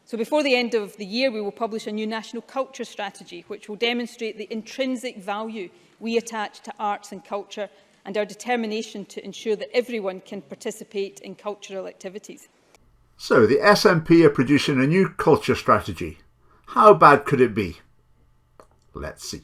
So before the end of the year, we will publish a new national culture strategy, which will demonstrate the intrinsic value we attach to arts and culture and our determination to ensure that everyone can participate in cultural activities. So the SNP are producing a new culture strategy. How bad could it be? Let's see.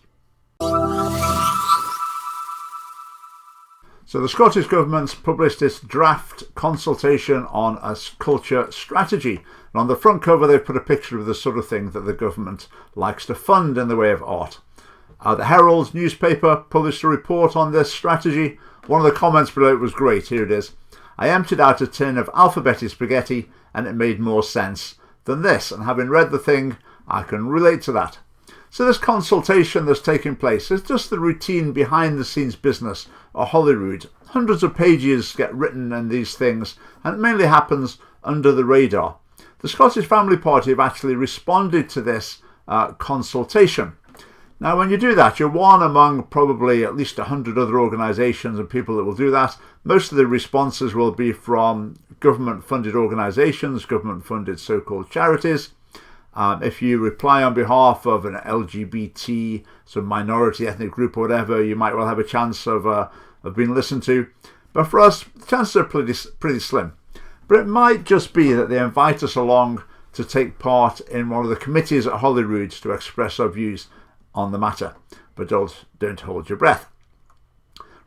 So the Scottish Government's published its draft consultation on a culture strategy. And on the front cover, they've put a picture of the sort of thing that the government likes to fund in the way of art. The Herald newspaper published a report on this strategy. One of the comments below it was great. Here it is. I emptied out a tin of alphabetti spaghetti and it made more sense than this. And having read the thing, I can relate to that. So this consultation that's taking place is just the routine behind-the-scenes business of Holyrood. Hundreds of pages get written in these things, and it mainly happens under the radar. The Scottish Family Party have actually responded to this consultation. Now, when you do that, you're one among probably at least 100 other organisations and people that will do that. Most of the responses will be from government-funded organisations, government-funded so-called charities. If you reply on behalf of an LGBT, some minority ethnic group or whatever, you might well have a chance of being listened to. But for us, the chances are pretty slim. But it might just be that they invite us along to take part in one of the committees at Holyrood to express our views on the matter. But don't hold your breath.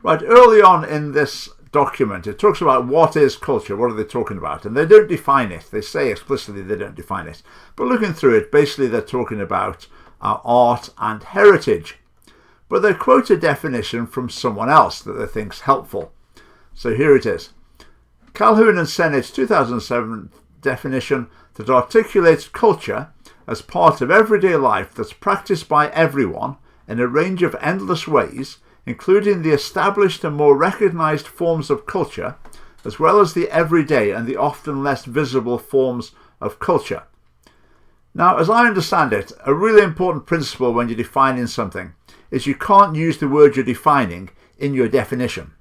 Right, early on in this document, it talks about what is culture, what are they talking about, and they don't define it. They say explicitly they don't define it, but looking through it, basically they're talking about art and heritage, but they quote a definition from someone else that they think's helpful. So here it is. Calhoun and Sennett's 2007 definition that articulates culture as part of everyday life that's practiced by everyone in a range of endless ways, including the established and more recognised forms of culture, as well as the everyday and the often less visible forms of culture. Now, as I understand it, a really important principle when you're defining something is you can't use the word you're defining in your definition.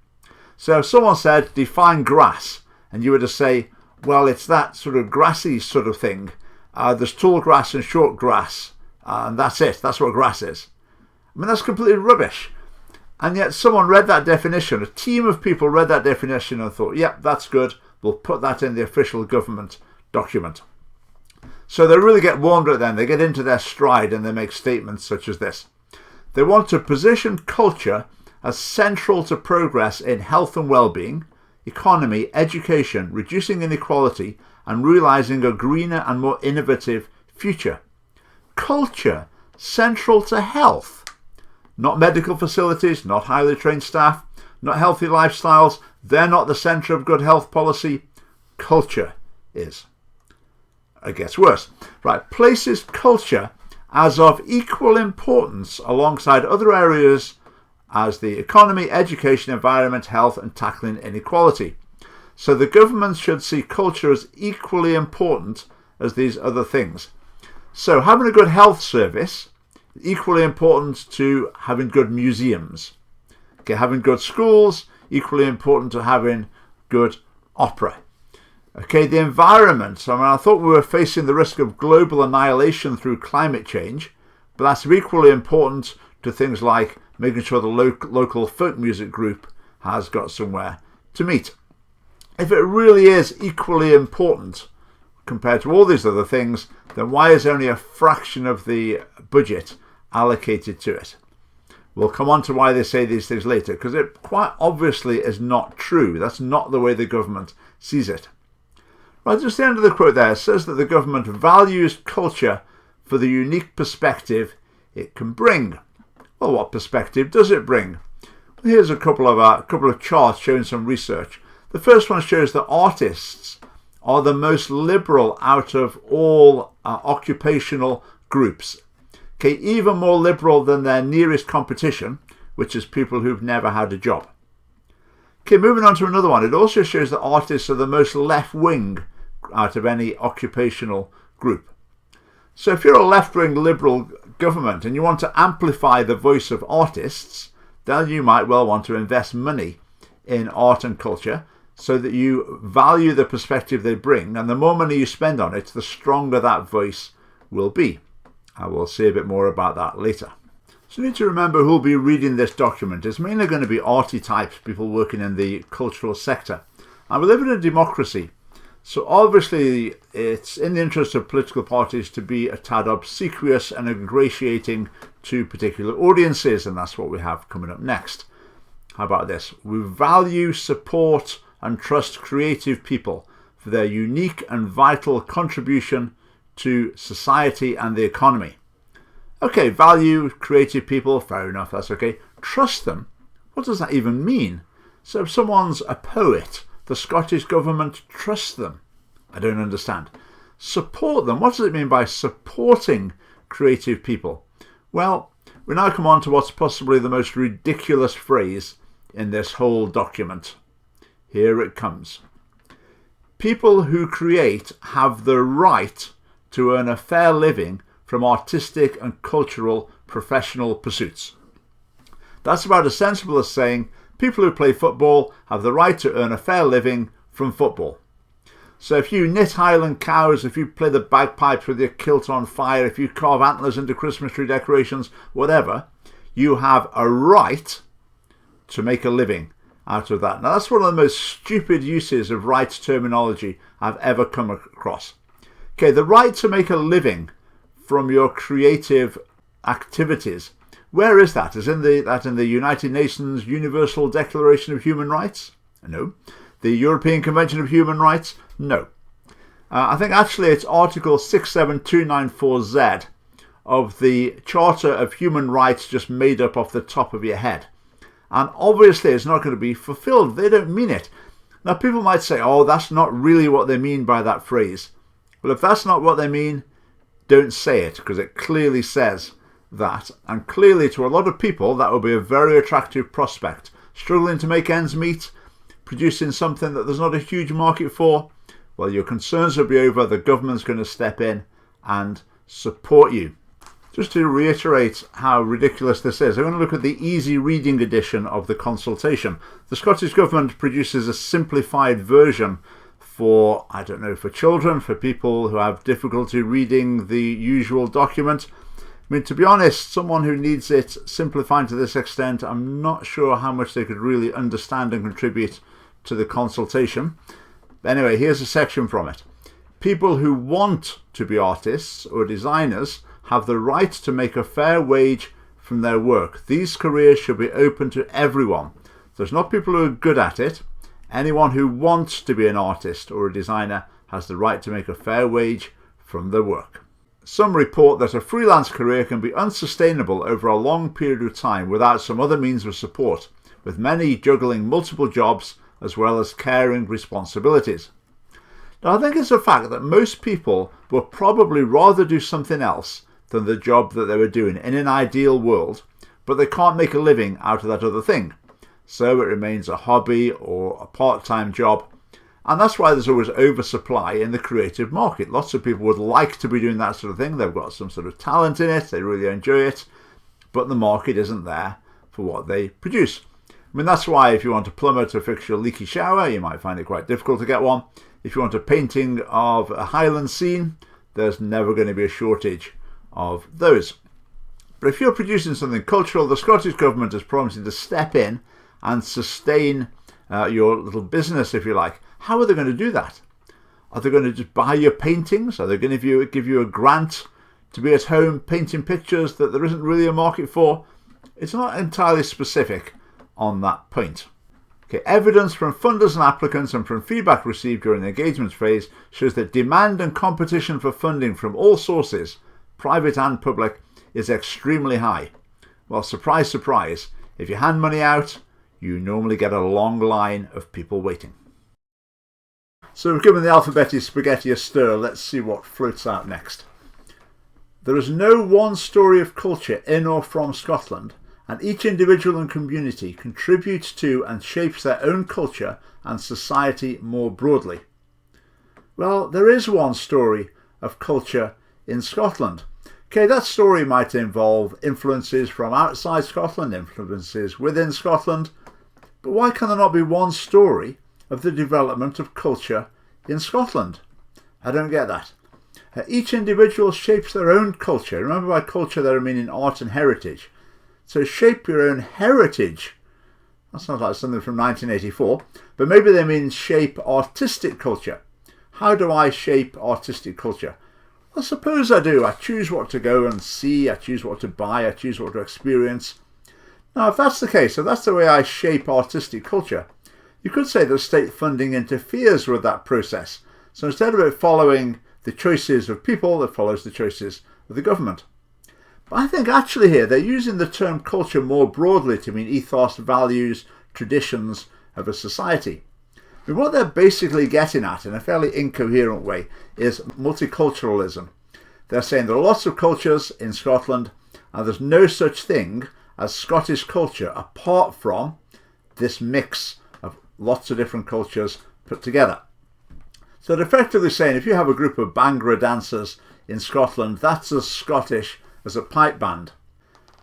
So if someone said, define grass, and you were to say, well, it's that sort of grassy sort of thing. There's tall grass and short grass, and that's it. That's what grass is. I mean, that's completely rubbish. And yet someone read that definition, a team of people read that definition and thought, yep, that's good, we'll put that in the official government document. So they really get warmed at then, they get into their stride and they make statements such as this. They want to position culture as central to progress in health and well-being, economy, education, reducing inequality and realising a greener and more innovative future. Culture central to health. Not medical facilities, not highly trained staff, not healthy lifestyles. They're not the centre of good health policy. Culture is. It gets worse. Right, places culture as of equal importance alongside other areas as the economy, education, environment, health and tackling inequality. So the government should see culture as equally important as these other things. So having a good health service, equally important to having good museums. Okay, having good schools, equally important to having good opera. Okay, the environment. I thought we were facing the risk of global annihilation through climate change, but that's equally important to things like making sure the local folk music group has got somewhere to meet. If it really is equally important compared to all these other things, then why is only a fraction of the budget allocated to it? We'll come on to why they say these things later, because it quite obviously is not true. That's not the way the government sees it. Right, just the end of the quote there says that the government values culture for the unique perspective it can bring. Well, what perspective does it bring? Well, here's a couple of charts showing some research. The first one shows that artists are the most liberal out of all occupational groups. Okay, even more liberal than their nearest competition, which is people who've never had a job. Okay, moving on to another one. It also shows that artists are the most left-wing out of any occupational group. So if you're a left-wing liberal government and you want to amplify the voice of artists, then you might well want to invest money in art and culture. so that you value the perspective they bring, and the more money you spend on it, the stronger that voice will be. I will say a bit more about that later. So you need to remember who will be reading this document. It's mainly going to be arty types, people working in the cultural sector. And we live in a democracy, so obviously it's in the interest of political parties to be a tad obsequious and ingratiating to particular audiences, and that's what we have coming up next. How about this? We value, support and trust creative people for their unique and vital contribution to society and the economy. Okay, value creative people, fair enough, that's okay. Trust them? What does that even mean? So if someone's a poet, the Scottish government trusts them? I don't understand. Support them? What does it mean by supporting creative people? Well, we now come on to what's possibly the most ridiculous phrase in this whole document. Here it comes. People who create have the right to earn a fair living from artistic and cultural professional pursuits. That's about as sensible as saying people who play football have the right to earn a fair living from football. So if you knit Highland cows, if you play the bagpipes with your kilt on fire, if you carve antlers into Christmas tree decorations, whatever, you have a right to make a living out of that. Now that's one of the most stupid uses of rights terminology I've ever come across. Okay, the right to make a living from your creative activities. Where is that? Is that in the United Nations Universal Declaration of Human Rights? No. The European Convention of Human Rights? No. I think actually it's Article 67294Z of the Charter of Human Rights, just made up off the top of your head. And obviously it's not going to be fulfilled. They don't mean it. Now people might say, oh, that's not really what they mean by that phrase. Well, if that's not what they mean, don't say it, because it clearly says that. And clearly to a lot of people that will be a very attractive prospect. Struggling to make ends meet, producing something that there's not a huge market for, well, your concerns will be over. The government's going to step in and support you. Just to reiterate how ridiculous this is, I'm going to look at the easy reading edition of the consultation. The Scottish Government produces a simplified version for, I don't know, for children, for people who have difficulty reading the usual document. I mean, to be honest, someone who needs it simplified to this extent, I'm not sure how much they could really understand and contribute to the consultation. Anyway, here's a section from it. People who want to be artists or designers have the right to make a fair wage from their work. These careers should be open to everyone. There's not people who are good at it. Anyone who wants to be an artist or a designer has the right to make a fair wage from their work. Some report that a freelance career can be unsustainable over a long period of time without some other means of support, with many juggling multiple jobs as well as caring responsibilities. Now, I think it's a fact that most people would probably rather do something else than the job that they were doing in an ideal world, but they can't make a living out of that other thing. So it remains a hobby or a part-time job. And that's why there's always oversupply in the creative market. Lots of people would like to be doing that sort of thing. They've got some sort of talent in it. They really enjoy it. But the market isn't there for what they produce. I mean, that's why if you want a plumber to fix your leaky shower, you might find it quite difficult to get one. If you want a painting of a Highland scene, there's never going to be a shortage of those. But if you're producing something cultural, the Scottish Government is promising to step in and sustain your little business, if you like. How are they going to do that? Are they going to just buy your paintings? Are they going to give you a grant to be at home painting pictures that there isn't really a market for? It's not entirely specific on that point. Okay, evidence from funders and applicants and from feedback received during the engagement phase shows that demand and competition for funding from all sources, private and public, is extremely high. Well, surprise, surprise, if you hand money out, you normally get a long line of people waiting. So we've given the alphabetic spaghetti a stir. Let's see what floats out next. There is no one story of culture in or from Scotland, and each individual and community contributes to and shapes their own culture and society more broadly. Well, there is one story of culture in Scotland. Okay, that story might involve influences from outside Scotland, influences within Scotland, but why can there not be one story of the development of culture in Scotland. I don't get that. Each individual shapes their own culture. Remember, by culture there I mean in art and heritage. So shape your own heritage. That sounds like something from 1984, but maybe they mean shape artistic culture. How do I shape artistic culture? Well, suppose I do. I choose what to go and see, I choose what to buy, I choose what to experience. Now, if that's the case, if that's the way I shape artistic culture, you could say that state funding interferes with that process. So instead of it following the choices of people, it follows the choices of the government. But I think actually here they're using the term culture more broadly to mean ethos, values, traditions of a society. I mean, what they're basically getting at in a fairly incoherent way is multiculturalism. They're saying there are lots of cultures in Scotland and there's no such thing as Scottish culture apart from this mix of lots of different cultures put together. So they're effectively saying if you have a group of Bhangra dancers in Scotland, that's as Scottish as a pipe band.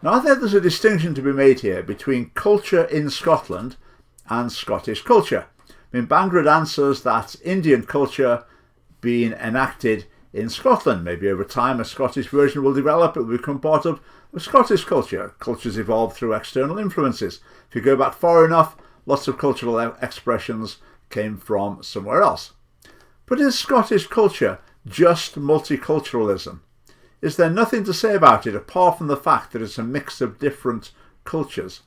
Now I think there's a distinction to be made here between culture in Scotland and Scottish culture. I mean, Bhangra dancers, that's Indian culture being enacted in Scotland. Maybe over time a Scottish version will develop, it will become part of Scottish culture. Cultures evolve through external influences. If you go back far enough, lots of cultural expressions came from somewhere else. But is Scottish culture just multiculturalism? Is there nothing to say about it apart from the fact that it's a mix of different cultures?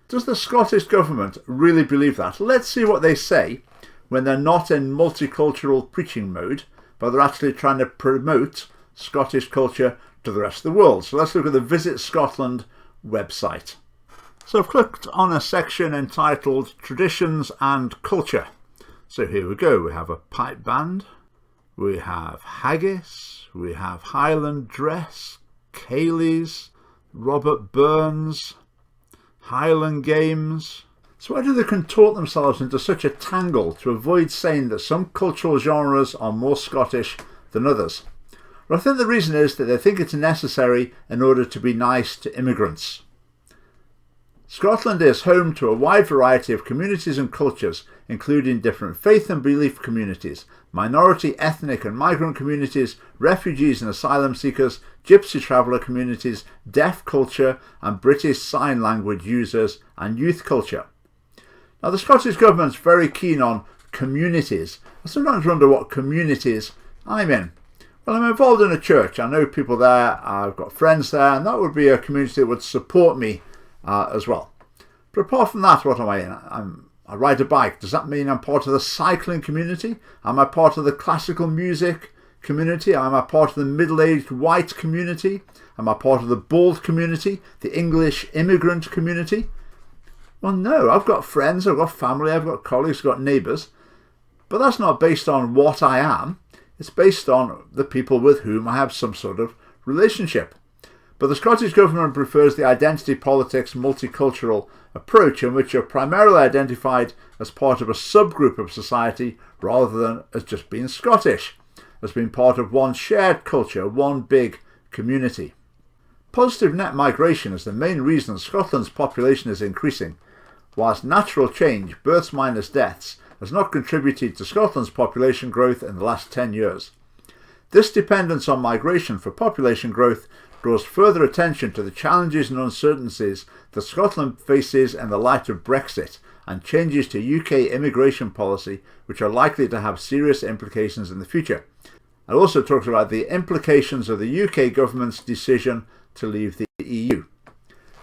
Does the Scottish government really believe that? Let's see what they say when they're not in multicultural preaching mode, but they're actually trying to promote Scottish culture to the rest of the world. So let's look at the Visit Scotland website. So I've clicked on a section entitled Traditions and Culture. So here we go. We have a pipe band, we have haggis, we have Highland dress, Cayleys, Robert Burns, Highland games. So why do they contort themselves into such a tangle to avoid saying that some cultural genres are more Scottish than others? Well, I think the reason is that they think it's necessary in order to be nice to immigrants. Scotland is home to a wide variety of communities and cultures, including different faith and belief communities, minority, ethnic and migrant communities, refugees and asylum seekers, gypsy traveller communities, deaf culture and British Sign Language users and youth culture. Now the Scottish Government's very keen on communities. I sometimes wonder what communities I'm in. Well, I'm involved in a church, I know people there, I've got friends there, and that would be a community that would support me as well. But apart from that, what am I in? I ride a bike. Does that mean I'm part of the cycling community? Am I part of the classical music community? Am I part of the middle-aged white community? Am I part of the bald community? The English immigrant community? Well, no. I've got friends, I've got family, I've got colleagues, I've got neighbours. But that's not based on what I am. It's based on the people with whom I have some sort of relationship. But the Scottish Government prefers the identity politics multicultural approach in which you're primarily identified as part of a subgroup of society rather than as just being Scottish, as being part of one shared culture, one big community. Positive net migration is the main reason Scotland's population is increasing, whilst natural change, births minus deaths, has not contributed to Scotland's population growth in the last 10 years. This dependence on migration for population growth draws further attention to the challenges and uncertainties that Scotland faces in the light of Brexit and changes to UK immigration policy which are likely to have serious implications in the future. It also talks about the implications of the UK government's decision to leave the EU.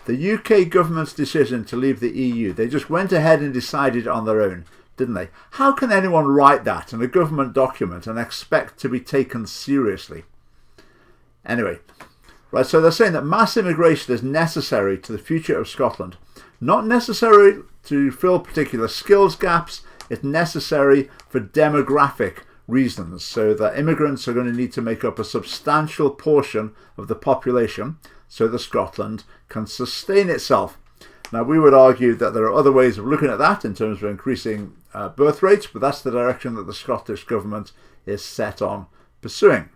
The UK government's decision to leave the EU, they just went ahead and decided on their own, didn't they? How can anyone write that in a government document and expect to be taken seriously? Anyway, right, so they're saying that mass immigration is necessary to the future of Scotland. Not necessary to fill particular skills gaps, it's necessary for demographic reasons, so that immigrants are going to need to make up a substantial portion of the population so that Scotland can sustain itself. Now, we would argue that there are other ways of looking at that in terms of increasing birth rates, but that's the direction that the Scottish Government is set on pursuing.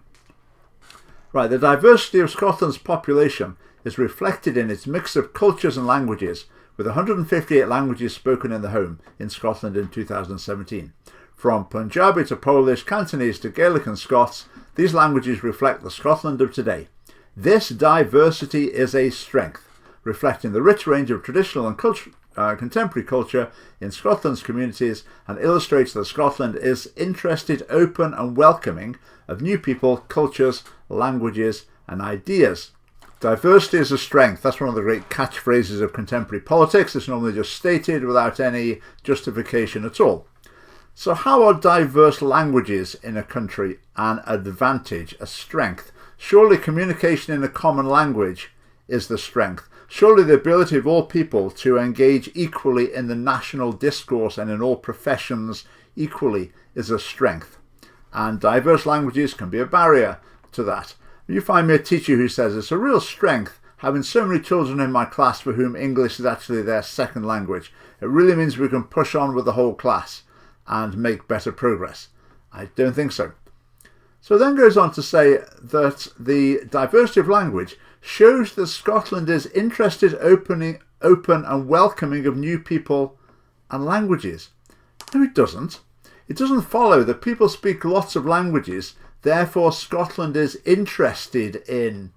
Right, the diversity of Scotland's population is reflected in its mix of cultures and languages, with 158 languages spoken in the home in Scotland in 2017. From Punjabi to Polish, Cantonese to Gaelic and Scots, these languages reflect the Scotland of today. This diversity is a strength, reflecting the rich range of traditional and contemporary culture in Scotland's communities, and illustrates that Scotland is interested, open and welcoming of new people, cultures, languages and ideas. Diversity is a strength. That's one of the great catchphrases of contemporary politics. It's normally just stated without any justification at all. So how are diverse languages in a country an advantage, a strength? Surely communication in a common language is the strength. Surely the ability of all people to engage equally in the national discourse and in all professions equally is a strength. And diverse languages can be a barrier to that. You find me a teacher who says it's a real strength having so many children in my class for whom English is actually their second language. It really means we can push on with the whole class and make better progress. I don't think so. So then goes on to say that the diversity of language shows that Scotland is interested, open and welcoming of new people and languages. No, it doesn't. It doesn't follow that people speak lots of languages, therefore Scotland is interested in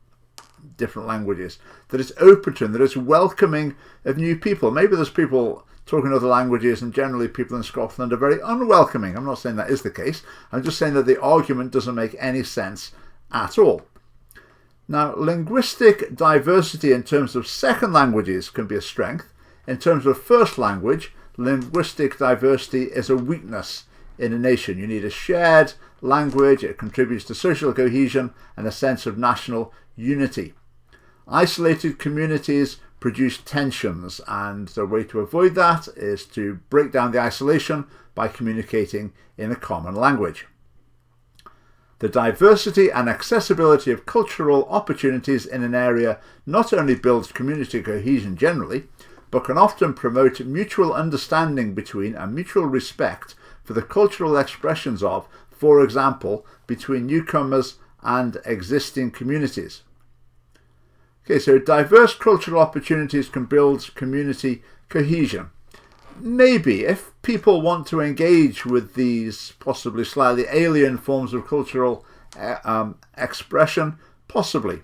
different languages, that it's open to them, that it's welcoming of new people. Maybe there's people talking other languages and generally people in Scotland are very unwelcoming. I'm not saying that is the case. I'm just saying that the argument doesn't make any sense at all. Now, linguistic diversity in terms of second languages can be a strength. In terms of first language, linguistic diversity is a weakness in a nation. You need a shared language. It contributes to social cohesion and a sense of national unity. Isolated communities produce tensions, and the way to avoid that is to break down the isolation by communicating in a common language. The diversity and accessibility of cultural opportunities in an area not only builds community cohesion generally, but can often promote mutual understanding between and mutual respect for the cultural expressions of, for example, between newcomers and existing communities. Okay, so diverse cultural opportunities can build community cohesion. Maybe if people want to engage with these possibly slightly alien forms of cultural expression, possibly.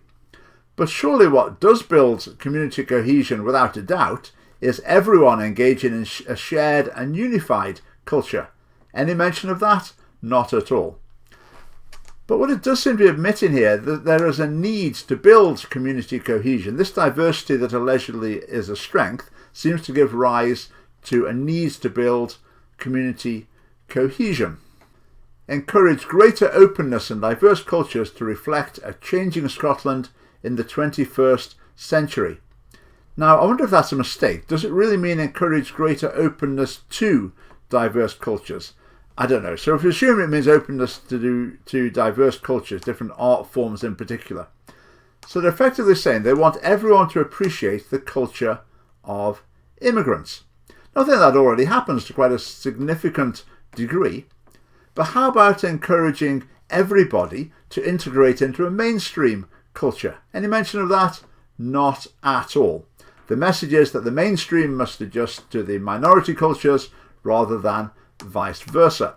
But surely what does build community cohesion without a doubt is everyone engaging in a shared and unified culture. Any mention of that? Not at all. But what it does seem to be admitting here, that there is a need to build community cohesion. This diversity that allegedly is a strength seems to give rise to a need to build community cohesion. Encourage greater openness and diverse cultures to reflect a changing Scotland in the 21st century. Now, I wonder if that's a mistake. Does it really mean encourage greater openness to diverse cultures? I don't know. So if you assume it means openness to diverse cultures, different art forms in particular. So they're effectively saying they want everyone to appreciate the culture of immigrants. Now, I think that already happens to quite a significant degree. But how about encouraging everybody to integrate into a mainstream culture? Any mention of that? Not at all. The message is that the mainstream must adjust to the minority cultures rather than vice versa.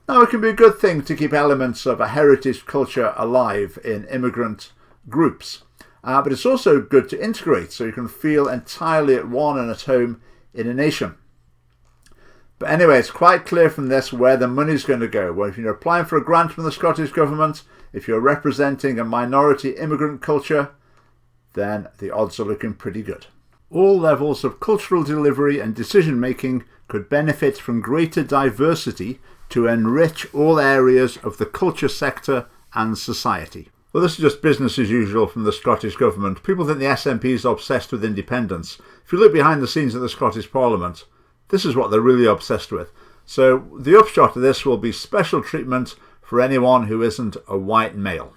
Now, it can be a good thing to keep elements of a heritage culture alive in immigrant groups, but it's also good to integrate so you can feel entirely at one and at home in a nation. But anyway, it's quite clear from this where the money's going to go. Well, if you're applying for a grant from the Scottish Government, if you're representing a minority immigrant culture, then the odds are looking pretty good. All levels of cultural delivery and decision making could benefit from greater diversity to enrich all areas of the culture sector and society. Well, this is just business as usual from the Scottish Government. People think the SNP is obsessed with independence. If you look behind the scenes at the Scottish Parliament, this is what they're really obsessed with. So the upshot of this will be special treatment for anyone who isn't a white male.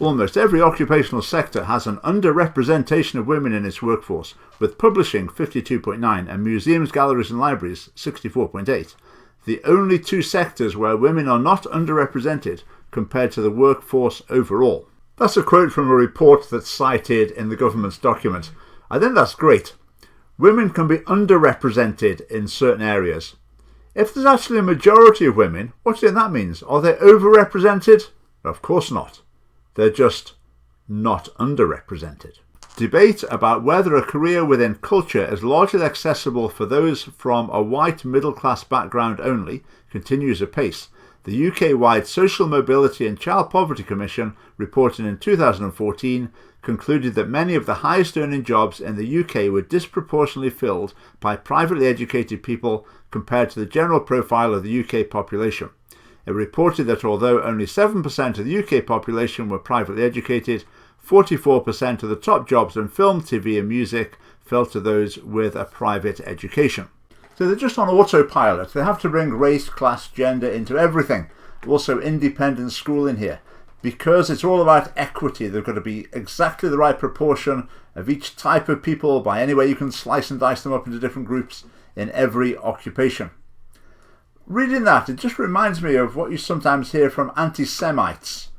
Almost every occupational sector has an underrepresentation of women in its workforce, with publishing 52.9 and museums, galleries and libraries 64.8. The only two sectors where women are not underrepresented compared to the workforce overall. That's a quote from a report that's cited in the government's document. I think that's great. Women can be underrepresented in certain areas. If there's actually a majority of women, what do you think that means? Are they overrepresented? Of course not. They're just not underrepresented. Debate about whether a career within culture is largely accessible for those from a white middle-class background only continues apace. The UK-wide Social Mobility and Child Poverty Commission, reported in 2014, concluded that many of the highest earning jobs in the UK were disproportionately filled by privately educated people compared to the general profile of the UK population. It reported that although only 7% of the UK population were privately educated, 44% of the top jobs in film, TV and music fell to those with a private education. So they're just on autopilot. They have to bring race, class, gender into everything. Also independent schooling here. Because it's all about equity, they've got to be exactly the right proportion of each type of people by any way you can slice and dice them up into different groups in every occupation. Reading that, it just reminds me of what you sometimes hear from anti-Semites.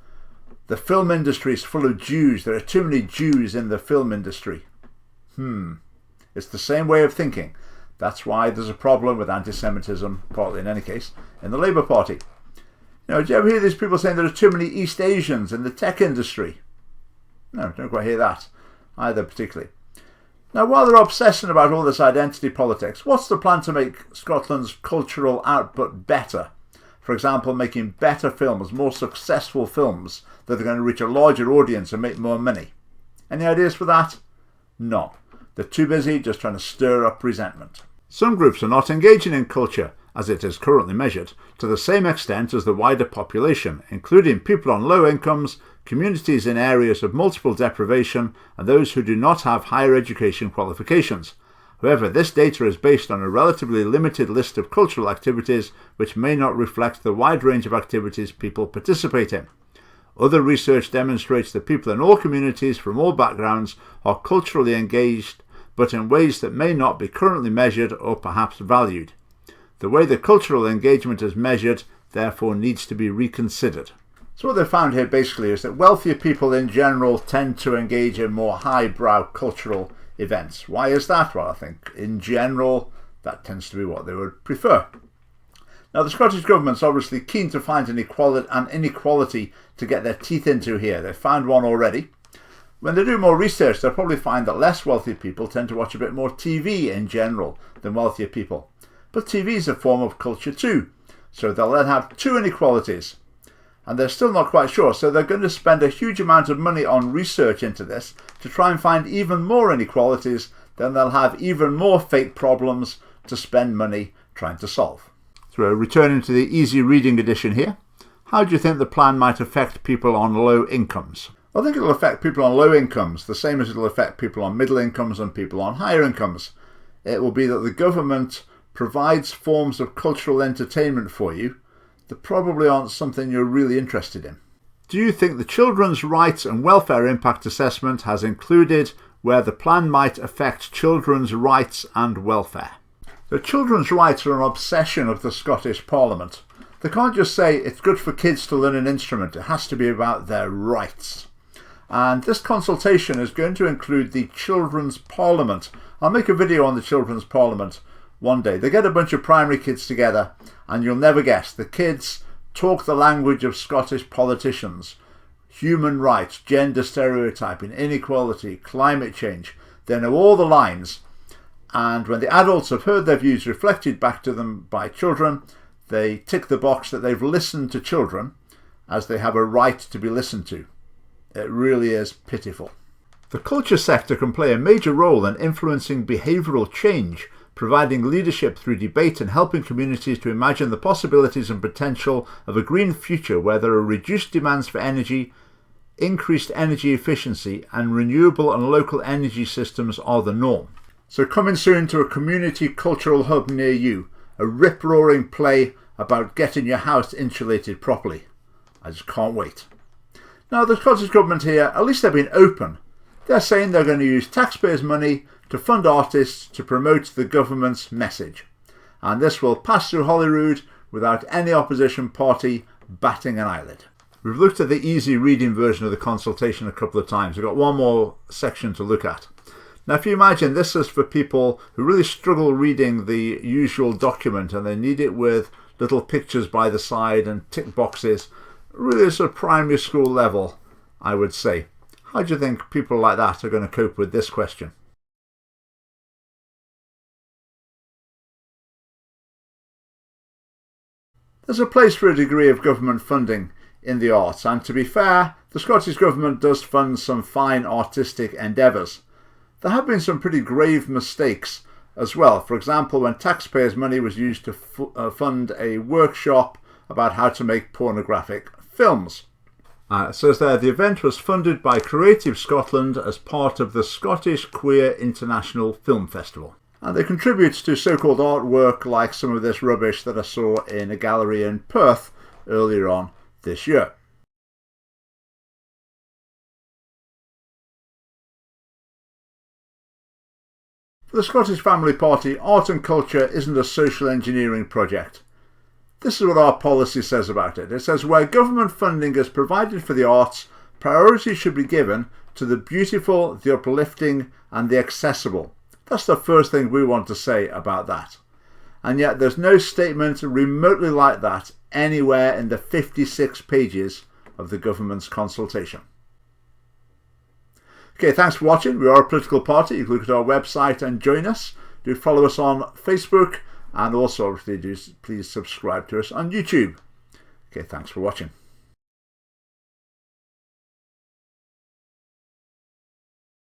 The film industry is full of Jews. There are too many Jews in the film industry. It's the same way of thinking. That's why there's a problem with anti-Semitism, partly in any case, in the Labour Party. Do you ever hear these people saying there are too many East Asians in the tech industry? No, don't quite hear that either particularly. Now, while they're obsessing about all this identity politics, what's the plan to make Scotland's cultural output better? For example, making better films, more successful films that are going to reach a larger audience and make more money. Any ideas for that? None. They're too busy just trying to stir up resentment. Some groups are not engaging in culture, as it is currently measured, to the same extent as the wider population, including people on low incomes, communities in areas of multiple deprivation, and those who do not have higher education qualifications. However, this data is based on a relatively limited list of cultural activities which may not reflect the wide range of activities people participate in. Other research demonstrates that people in all communities from all backgrounds are culturally engaged, but in ways that may not be currently measured or perhaps valued. The way the cultural engagement is measured, therefore, needs to be reconsidered. So what they found here basically is that wealthier people in general tend to engage in more highbrow cultural events. Why is that? Well, I think in general that tends to be what they would prefer. Now, the Scottish Government's obviously keen to find an inequality to get their teeth into here. They've found one already. When they do more research, they'll probably find that less wealthy people tend to watch a bit more TV in general than wealthier people. But TV is a form of culture too, so they'll then have two inequalities. And they're still not quite sure, so they're going to spend a huge amount of money on research into this to try and find even more inequalities. Then they'll have even more fake problems to spend money trying to solve. So we're returning to the easy reading edition here. How do you think the plan might affect people on low incomes? I think it'll affect people on low incomes the same as it'll affect people on middle incomes and people on higher incomes. It will be that the government provides forms of cultural entertainment for you that probably aren't something you're really interested in. Do you think the Children's Rights and Welfare Impact Assessment has included where the plan might affect children's rights and welfare? The children's rights are an obsession of the Scottish Parliament. They can't just say it's good for kids to learn an instrument. It has to be about their rights. And this consultation is going to include the Children's Parliament. I'll make a video on the Children's Parliament one day. They get a bunch of primary kids together and you'll never guess, the kids talk the language of Scottish politicians. Human rights, gender stereotyping, inequality, climate change. They know all the lines. And when the adults have heard their views reflected back to them by children, they tick the box that they've listened to children as they have a right to be listened to. It really is pitiful. The culture sector can play a major role in influencing behavioural change, providing leadership through debate and helping communities to imagine the possibilities and potential of a green future where there are reduced demands for energy, increased energy efficiency, and renewable and local energy systems are the norm. So coming soon to a community cultural hub near you, a rip-roaring play about getting your house insulated properly. I just can't wait. Now, the Scottish Government here, at least they've been open. They're saying they're going to use taxpayers' money to fund artists to promote the government's message. And this will pass through Holyrood without any opposition party batting an eyelid. We've looked at the easy reading version of the consultation a couple of times. We've got one more section to look at. Now, if you imagine this is for people who really struggle reading the usual document and they need it with little pictures by the side and tick boxes, really sort of primary school level, I would say. How do you think people like that are going to cope with this question? There's a place for a degree of government funding in the arts, and to be fair, the Scottish Government does fund some fine artistic endeavours. There have been some pretty grave mistakes as well. For example, when taxpayers' money was used to fund a workshop about how to make pornographic films. It says there, the event was funded by Creative Scotland as part of the Scottish Queer International Film Festival. And they contribute to so-called artwork like some of this rubbish that I saw in a gallery in Perth earlier on this year. For the Scottish Family Party, art and culture isn't a social engineering project. This is what our policy says about it. It says where government funding is provided for the arts, priority should be given to the beautiful, the uplifting and the accessible. That's the first thing we want to say about that. And yet there's no statement remotely like that anywhere in the 56 pages of the government's consultation. Okay, thanks for watching. We are a political party. You can look at our website and join us. Do follow us on Facebook, and also obviously do please subscribe to us on YouTube. Okay, thanks for watching.